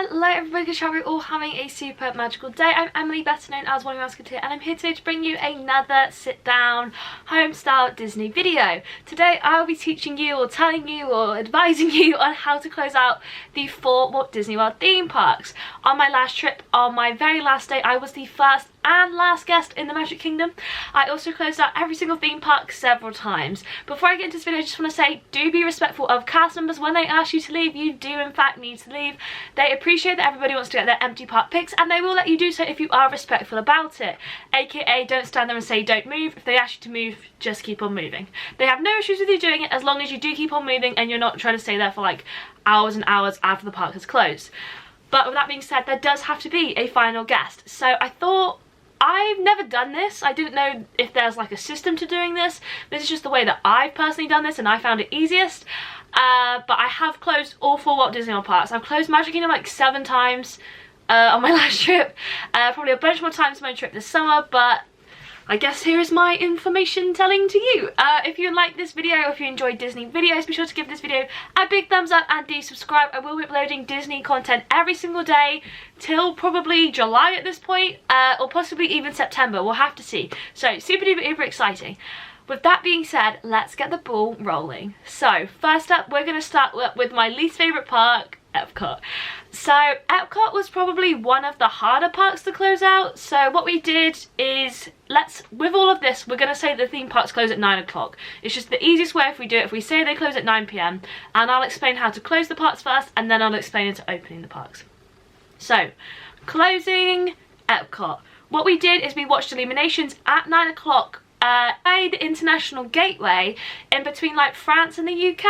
Hello everybody, shall we all having a super magical day? I'm Emily, better known as Wanna Be Mouseketeer, and I'm here today to bring you another sit down home style Disney video. Today I will be teaching you or telling you or advising you on how to close out the 4 Walt Disney World theme parks. On my last trip, on my very last day, I was the first and last guest in the Magic Kingdom. I also closed out every single theme park several times. Before I get into this video, I just want to say, do be respectful of cast members. When they ask you to leave, you do in fact need to leave. They appreciate that everybody wants to get their empty park pics, and they will let you do so if you are respectful about it. AKA, don't stand there and say don't move. If they ask you to move, just keep on moving. They have no issues with you doing it as long as you do keep on moving and you're not trying to stay there for like hours and hours after the park has closed. But with that being said, there does have to be a final guest. So I thought, I've never done this. I didn't know if there's like a system to doing this. This is just the way that I've personally done this and I found it easiest. But I have closed all 4 Walt Disney World parks. I've closed Magic Kingdom like 7 times on my last trip. Probably a bunch more times on my trip this summer, but I guess here is my information telling to you. If you like this video, or if you enjoy Disney videos, be sure to give this video a big thumbs up and do subscribe. I will be uploading Disney content every single day till probably July at this point, or possibly even September. We'll have to see. So super duper uber exciting. With that being said, let's get the ball rolling. So first up, we're going to start with my least favourite park, Epcot. So Epcot was probably one of the harder parks to close out. So what we did is, with all of this, we're going to say the theme parks close at 9 o'clock. It's just the easiest way if we do it, if we say they close at 9 PM, and I'll explain how to close the parks first, and then I'll explain into opening the parks. So, closing Epcot. What we did is we watched Illuminations at 9 o'clock by the International Gateway in between like France and the UK.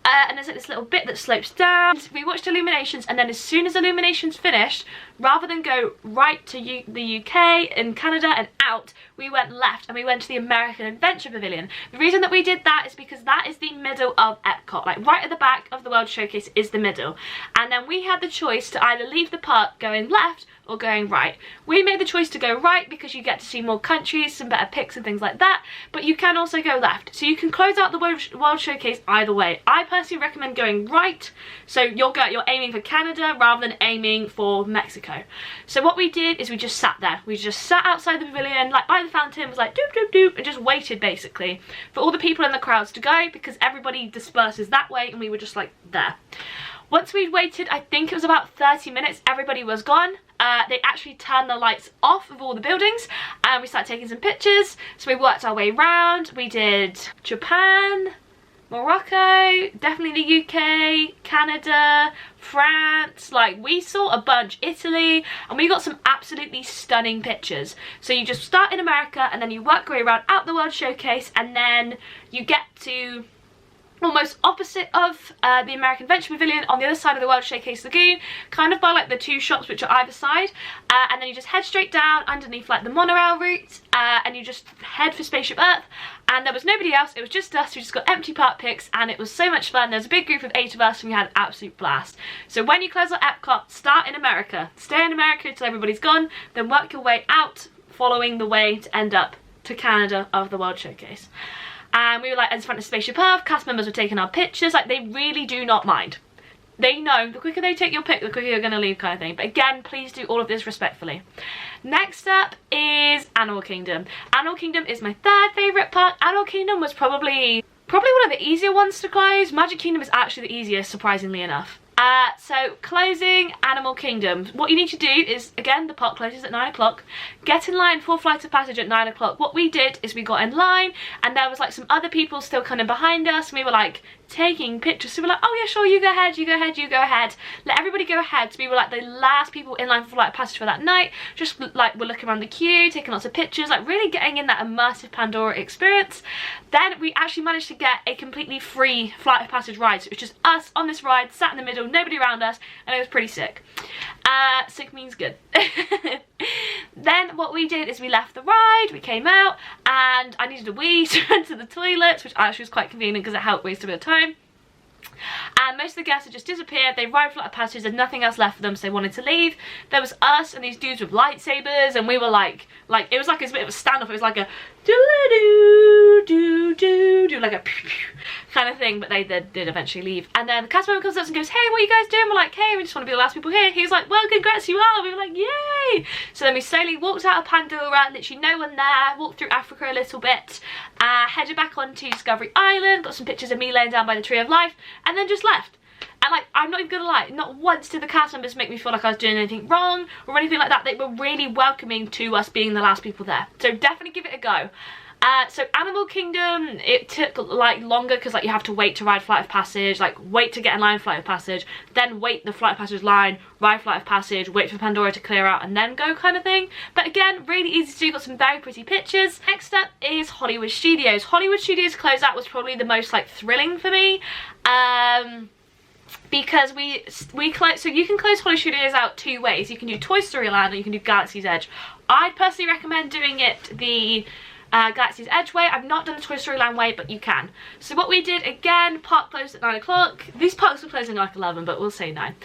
And there's like this little bit that slopes down. We watched Illuminations, and then as soon as Illuminations finished, rather than go right to the UK and Canada and out, we went left and we went to the American Adventure Pavilion. The reason that we did that is because that is the middle of Epcot. Like right at the back of the World Showcase is the middle. And then we had the choice to either leave the park going left or going right. We made the choice to go right because you get to see more countries, some better pics and things like that, but you can also go left. So you can close out the World Showcase either way. I personally recommend going right, so you're aiming for Canada rather than aiming for Mexico. So what we did is we just sat there. We just sat outside the pavilion, like by the fountain, was like doop doop doop, and just waited basically for all the people in the crowds to go, because everybody disperses that way, and we were just like there. Once we'd waited, I think it was about 30 minutes, everybody was gone. They actually turned the lights off of all the buildings, and we started taking some pictures. So we worked our way around. We did Japan, Morocco, definitely the UK, Canada, France, like we saw a bunch, Italy, and we got some absolutely stunning pictures. So you just start in America and then you work your way around out the World Showcase, and then you get to almost opposite of the American Adventure Pavilion on the other side of the World Showcase Lagoon, kind of by like the 2 shops which are either side, and then you just head straight down underneath like the monorail route, and you just head for Spaceship Earth. And there was nobody else, it was just us. We just got empty park pics, and it was so much fun. There was a big group of 8 of us, and we had an absolute blast. So when you close out Epcot, start in America, stay in America until everybody's gone, then work your way out following the way to end up to Canada of the World Showcase. And we were like in front of Spaceship Earth, cast members were taking our pictures, like they really do not mind. They know the quicker they take your pic, the quicker you're going to leave, kind of thing. But again, please do all of this respectfully. Next up is Animal Kingdom. Animal Kingdom is my 3rd favourite park. Animal Kingdom was probably one of the easier ones to close. Magic Kingdom is actually the easiest, surprisingly enough. So closing Animal Kingdom, what you need to do is, again, the park closes at 9 o'clock, get in line for Flight of Passage at 9 o'clock. What we did is we got in line, and there was like some other people still kind of behind us, and we were like taking pictures. So we were like, oh yeah, sure, you go ahead, you go ahead, you go ahead. Let everybody go ahead. So we were like the last people in line for Flight of Passage for that night. Just like we're looking around the queue, taking lots of pictures, like really getting in that immersive Pandora experience. Then we actually managed to get a completely free Flight of Passage ride. So it was just us on this ride, sat in the middle, nobody around us, and it was pretty sick. Sick means good. Then what we did is we left the ride, we came out, and I needed a wee to run to the toilets, which actually was quite convenient because it helped waste a bit of time. And most of the guests had just disappeared. They arrived Flight of Passage, there's nothing else left for them, so they wanted to leave. There was us and these dudes with lightsabers, and we were like it was like a bit of a standoff. It was like a do like a kind of thing, but they did eventually leave. And then the cast member comes up and goes, hey, what are you guys doing? We're like, hey, we just want to be the last people here. He's like, well, congrats, you are. We were like, yay. So then we slowly walked out of Pandora, literally no one there, walked through Africa a little bit, headed back onto Discovery Island, got some pictures of me laying down by the Tree of Life, and then just left. And like, I'm not even gonna lie, not once did the cast members make me feel like I was doing anything wrong or anything like that. They were really welcoming to us being the last people there. So definitely give it a go. So Animal Kingdom, it took like longer because like you have to wait to ride Flight of Passage, like wait to get in line Flight of Passage, then wait the Flight of Passage line, ride Flight of Passage, wait for Pandora to clear out and then go kind of thing. But again, really easy to do, got some very pretty pictures. Next up is Hollywood Studios. Hollywood Studios closeout was probably the most like thrilling for me. Because we close, so you can close Hollywood Studios out two ways. You can do Toy Story Land or you can do Galaxy's Edge. I'd personally recommend doing it the Galaxy's Edge way. I've not done the Toy Story Land way, but you can. So what we did, again, park closed at 9 o'clock. These parks were closing at like 11, but we'll say 9.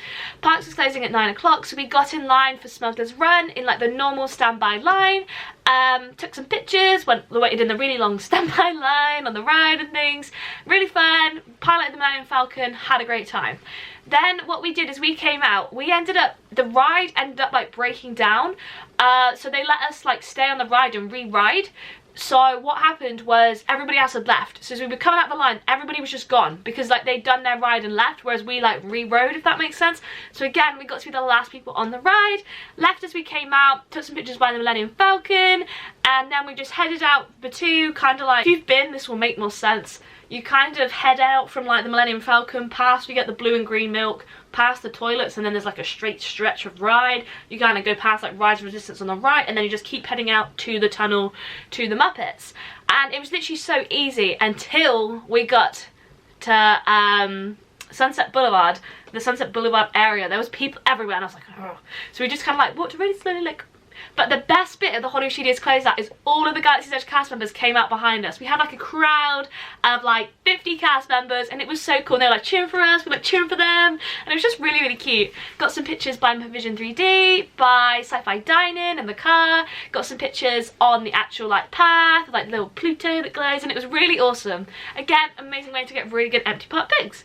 Parks was closing at 9 o'clock, so we got in line for Smuggler's Run in like the normal standby line. Took some pictures, waited in the really long standby line on the ride and things. Really fun, piloted the Millennium Falcon, had a great time. Then what we did is we came out, the ride ended up like breaking down, so they let us like stay on the ride and re-ride. So what happened was everybody else had left. So as we were coming out the line, everybody was just gone because like they'd done their ride and left, whereas we like re-rode, if that makes sense. So again, we got to be the last people on the ride, left as we came out, took some pictures by the Millennium Falcon, and then we just headed out Batu, kind of like, if you've been, this will make more sense. You kind of head out from like the Millennium Falcon, past, we get the blue and green milk, past the toilets, and then there's like a straight stretch of ride. You kind of go past like Rise of Resistance on the right, and then you just keep heading out to the tunnel to the Muppets. And it was literally so easy until we got to Sunset Boulevard, the Sunset Boulevard area. There was people everywhere, and I was like, oh. So we just kind of like walked really slowly, like. But the best bit of the Hollywood Studios closeout is all of the Galaxy's Edge cast members came out behind us. We had like a crowd of like 50 cast members, and it was so cool. They were like cheering for us, we were like cheering for them, and it was just really, really cute. Got some pictures by Vision 3D, by Sci-Fi Dining in the car, got some pictures on the actual like path, like little Pluto that glows, and it was really awesome. Again, amazing way to get really good empty park pics.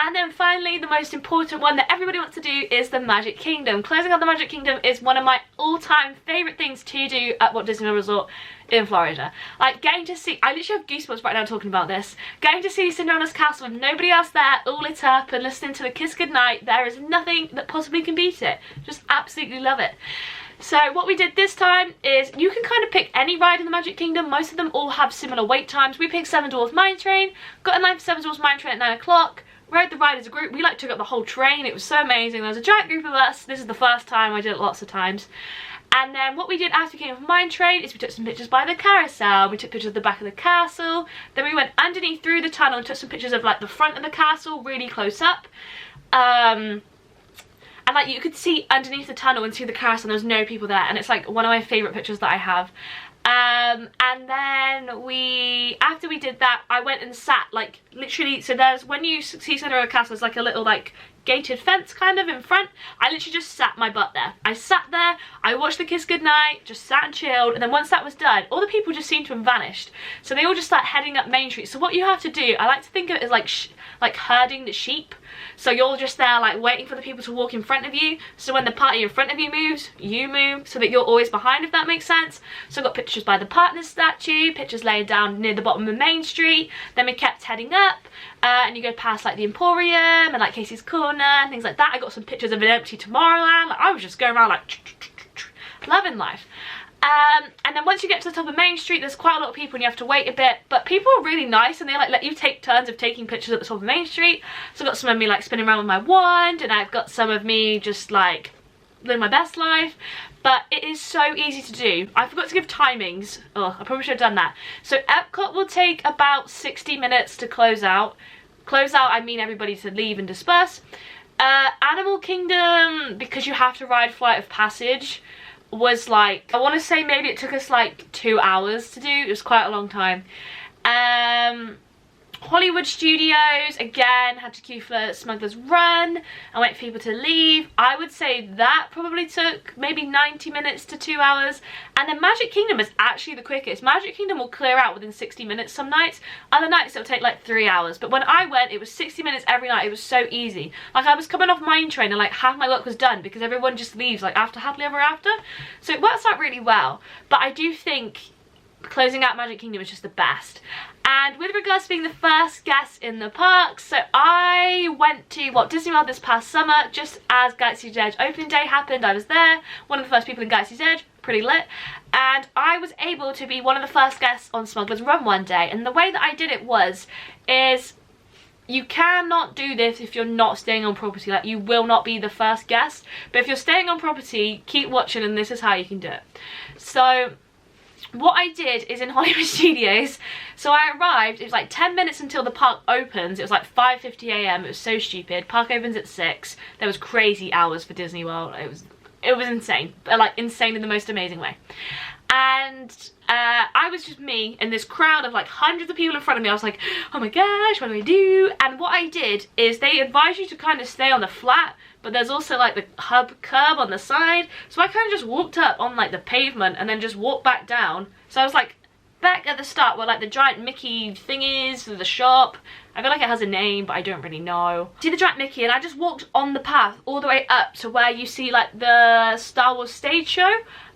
And then finally, the most important one that everybody wants to do is the Magic Kingdom. Closing out the Magic Kingdom is one of my all-time favourite things to do at Walt Disney World Resort in Florida. Like getting to see, I literally have goosebumps right now talking about this. Getting to see Cinderella's castle with nobody else there, all lit up, and listening to the Kiss Goodnight, there is nothing that possibly can beat it. Just absolutely love it. So what we did this time is, you can kind of pick any ride in the Magic Kingdom. Most of them all have similar wait times. We picked Seven Dwarfs Mine Train, got in line for Seven Dwarfs Mine Train at 9 o'clock. Rode the ride as a group. We like took up the whole train. It was so amazing. There was a giant group of us. This is the first time. I did it lots of times. And then what we did after we came off Mine Train is we took some pictures by the carousel. We took pictures of the back of the castle. Then we went underneath through the tunnel and took some pictures of like the front of the castle, really close up. And like you could see underneath the tunnel and see the carousel, and there was no people there. And it's like one of my favourite pictures that I have. And then after we did that, I went and sat like literally, so there's, when you see Cinderella Castle, there's like a little like gated fence kind of in front. I literally just sat my butt there. I sat there, I watched the Kiss Goodnight, just sat and chilled, and then once that was done, all the people just seemed to have vanished. So they all just started heading up Main Street. So what you have to do, I like to think of it as like herding the sheep. So you're just there like waiting for the people to walk in front of you. So when the party in front of you moves, you move, so that you're always behind, if that makes sense. So I got pictures by the Partners statue, pictures laid down near the bottom of Main Street. Then we kept heading up, and you go past like the Emporium and like Casey's Corner and things like that. I got some pictures of an empty Tomorrowland. Like, I was just going around like loving life. And then once you get to the top of Main Street, there's quite a lot of people and you have to wait a bit, but people are really nice and they like let you take turns of taking pictures at the top of Main Street. So I've got some of me like spinning around with my wand, and I've got some of me just like living my best life. But it is so easy to do. I forgot to give timings. Oh, I probably should have done that. So Epcot will take about 60 minutes to close out. Close out, I mean everybody to leave and disperse. Animal Kingdom, because you have to ride Flight of Passage, was like, I want to say maybe it took us like 2 hours to do. It was quite a long time. Hollywood Studios, again, had to queue for Smuggler's Run and wait for people to leave. I would say that probably took maybe 90 minutes to 2 hours. And then Magic Kingdom is actually the quickest. Magic Kingdom will clear out within 60 minutes some nights. Other nights it'll take like 3 hours. But when I went, it was 60 minutes every night. It was so easy. Like, I was coming off Mine Train and like half my work was done because everyone just leaves like after Happily Ever After. So it works out really well. But I do think closing out Magic Kingdom is just the best. And with regards to being the first guest in the park, so I went to Walt Disney World this past summer just as Galaxy's Edge opening day happened. I was there, one of the first people in Galaxy's Edge, pretty lit, and I was able to be one of the first guests on Smuggler's Run one day. And the way that I did it is you cannot do this if you're not staying on property. Like, you will not be the first guest, but if you're staying on property, keep watching and this is how you can do it. So what I did is in Hollywood Studios, so I arrived, it was like 10 minutes until the park opens. It was like 5:50 a.m. It was so stupid. Park opens at 6. There was crazy hours for Disney World. It was insane, but like insane in the most amazing way. And I was just me in this crowd of like hundreds of people in front of me. I was like, oh my gosh, what do I do? And what I did is they advise you to kind of stay on the flat, but there's also like the hub curb on the side. So I kind of just walked up on like the pavement and then just walked back down. So I was like back at the start where like the giant Mickey thing is, the shop. I feel like it has a name, but I don't really know. See the giant Mickey, and I just walked on the path all the way up to where you see like the Star Wars stage show.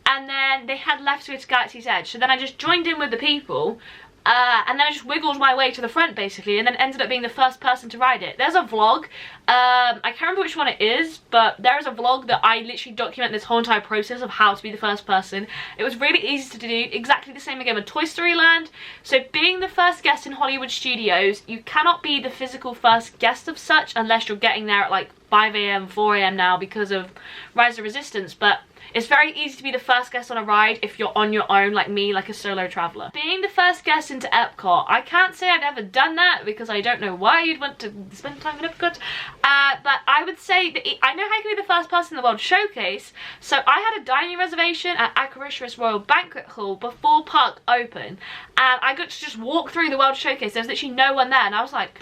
And then they had left to go to Galaxy's Edge. So then I just joined in with the people. And then I just wiggled my way to the front basically, and then ended up being the first person to ride it. There's a vlog. I can't remember which one it is, but there is a vlog that I literally document this whole entire process of how to be the first person. It was really easy to do. Exactly the same again with Toy Story Land. So being the first guest in Hollywood Studios, you cannot be the physical first guest of such unless you're getting there at like 5 a.m, 4 a.m. now because of Rise of Resistance. But it's very easy to be the first guest on a ride if you're on your own, like me, like a solo traveller. Being the first guest into Epcot, I can't say I've ever done that because I don't know why you'd want to spend time in Epcot. But I would say that I know how you can be the first person in the World Showcase. So I had a dining reservation at Acaricious Royal Banquet Hall before park open. And I got to just walk through the World Showcase. There was literally no one there. And I was like,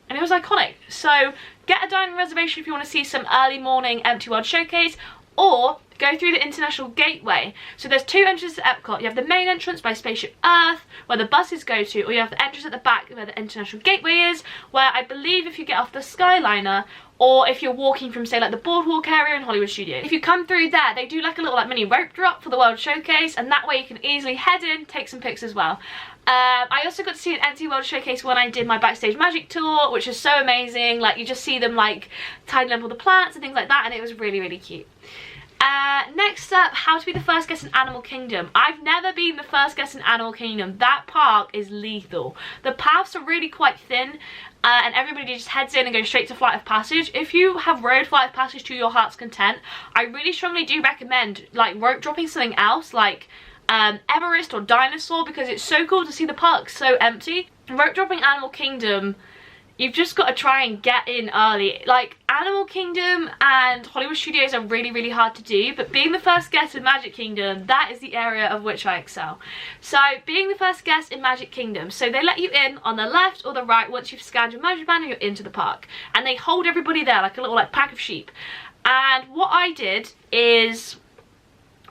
and it was iconic. So get a dining reservation if you want to see some early morning empty World Showcase, or go through the International Gateway. So there's two entrances to Epcot. You have the main entrance by Spaceship Earth, where the buses go to, or you have the entrance at the back where the International Gateway is, where I believe if you get off the Skyliner, or if you're walking from, say, like the Boardwalk area in Hollywood Studios. If you come through there, they do like a little like mini rope drop for the World Showcase, and that way you can easily head in, take some pics as well. I also got to see an empty World Showcase when I did my Backstage Magic tour, which is so amazing. Like, you just see them like tidying up all the plants and things like that, and it was really, really cute. Next up, how to be the first guest in Animal Kingdom. I've never been the first guest in Animal Kingdom. That park is lethal. The paths are really quite thin, and everybody just heads in and goes straight to Flight of Passage. If you have rode Flight of Passage to your heart's content, I really strongly do recommend like rope dropping something else, like Everest or Dinosaur, because it's so cool to see the park so empty. Rope dropping Animal Kingdom, you've just got to try and get in early. Like, Animal Kingdom and Hollywood Studios are really, really hard to do, but being the first guest in Magic Kingdom, that is the area of which I excel. So, being the first guest in Magic Kingdom, so they let you in on the left or the right once you've scanned your Magic Band and you're into the park. And they hold everybody there like a little like pack of sheep. And what I did is,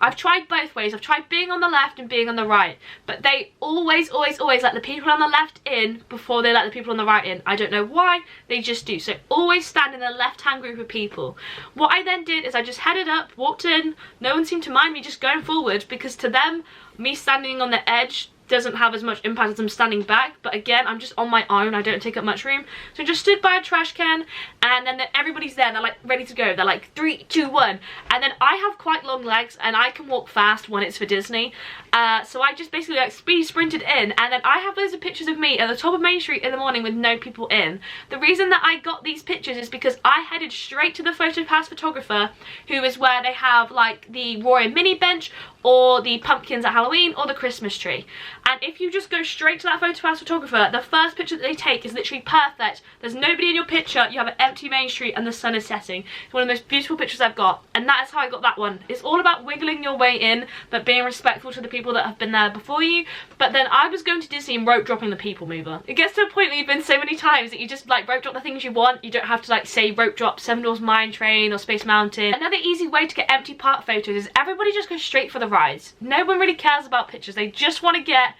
I've tried both ways. I've tried being on the left and being on the right, but they always let the people on the left in before they let the people on the right in. I don't know why, they just do. So always stand in the left-hand group of people. What I then did is I just headed up, walked in. No one seemed to mind me just going forward, because to them, me standing on the edge doesn't have as much impact as I'm standing back. But again, I'm just on my own, I don't take up much room, so I just stood by a trash can, and then everybody's there, they're like ready to go, they're like 3, 2, 1, and then I have quite long legs and I can walk fast when it's for Disney, so I just basically like speed sprinted in, and then I have loads of pictures of me at the top of Main Street in the morning with no people in. The reason that I got these pictures is because I headed straight to the PhotoPass photographer, who is where they have like the Roy and Minnie bench, or the pumpkins at Halloween, or the Christmas tree. and if you just go straight to that photo house photographer, the first picture that they take is literally perfect. There's nobody in your picture, you have an empty main street and the sun is setting. It's one of the most beautiful pictures I've got, and that is how I got that one. It's all about wiggling your way in, but being respectful to the people that have been there before you. But then I was going to Disney and rope dropping the people mover. It gets to a point where you've been so many times that you just like rope drop the things you want. You don't have to like say rope drop Seven Dwarfs Mine Train or Space Mountain. Another easy way to get empty park photos is everybody just goes straight for the rides. No one really cares about pictures. They just want to get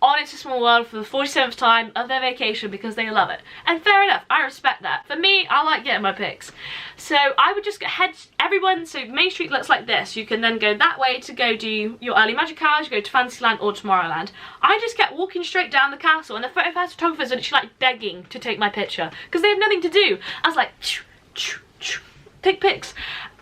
on It's a Small World for the 47th time of their vacation because they love it. And fair enough, I respect that. For me, I like getting my pics. So I would just head everyone, so Main Street looks like this. You can then go that way to go do your early magic hours, you go to Fantasyland or Tomorrowland. I just kept walking straight down the castle and the photographers are literally like begging to take my picture because they have nothing to do. I was like, choo, choo, choo, take pics.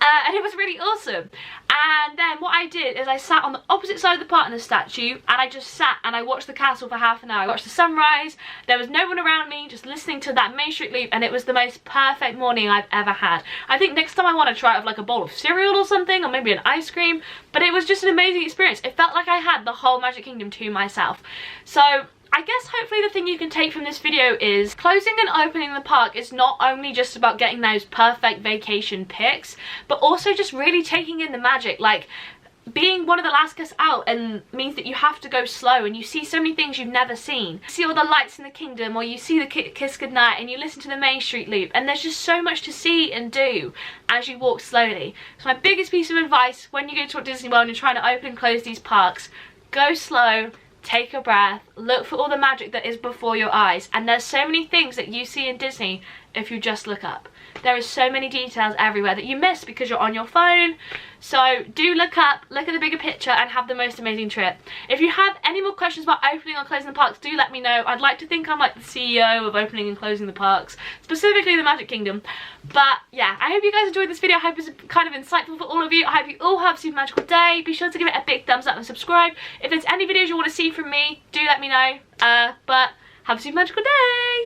And it was really awesome. And then what I did is I sat on the opposite side of the partner statue and I just sat and I watched the castle for half an hour. I watched the sunrise, there was no one around me, just listening to that Main Street loop, and it was the most perfect morning I've ever had. I think next time I want to try it with like a bowl of cereal or something, or maybe an ice cream, but it was just an amazing experience. It felt like I had the whole Magic Kingdom to myself. So I guess hopefully the thing you can take from this video is closing and opening the park is not only just about getting those perfect vacation pics, but also just really taking in the magic. Like, being one of the last guests out and means that you have to go slow and you see so many things you've never seen. You see all the lights in the kingdom, or you see the Kiss Goodnight, and you listen to the Main Street loop, and there's just so much to see and do as you walk slowly. So my biggest piece of advice when you go to Disney World and you're trying to open and close these parks, go slow, take a breath, look for all the magic that is before your eyes. And there's so many things that you see in Disney if you just look up. There is so many details everywhere that you miss because you're on your phone. So do look up, look at the bigger picture, and have the most amazing trip. If you have any more questions about opening or closing the parks, do let me know. I'd like to think I'm like the CEO of opening and closing the parks, specifically the Magic Kingdom. But yeah, I hope you guys enjoyed this video. I hope it's kind of insightful for all of you. I hope you all have a super magical day. Be sure to give it a big thumbs up and subscribe. If there's any videos you want to see from me, do let me know. But have a super magical day.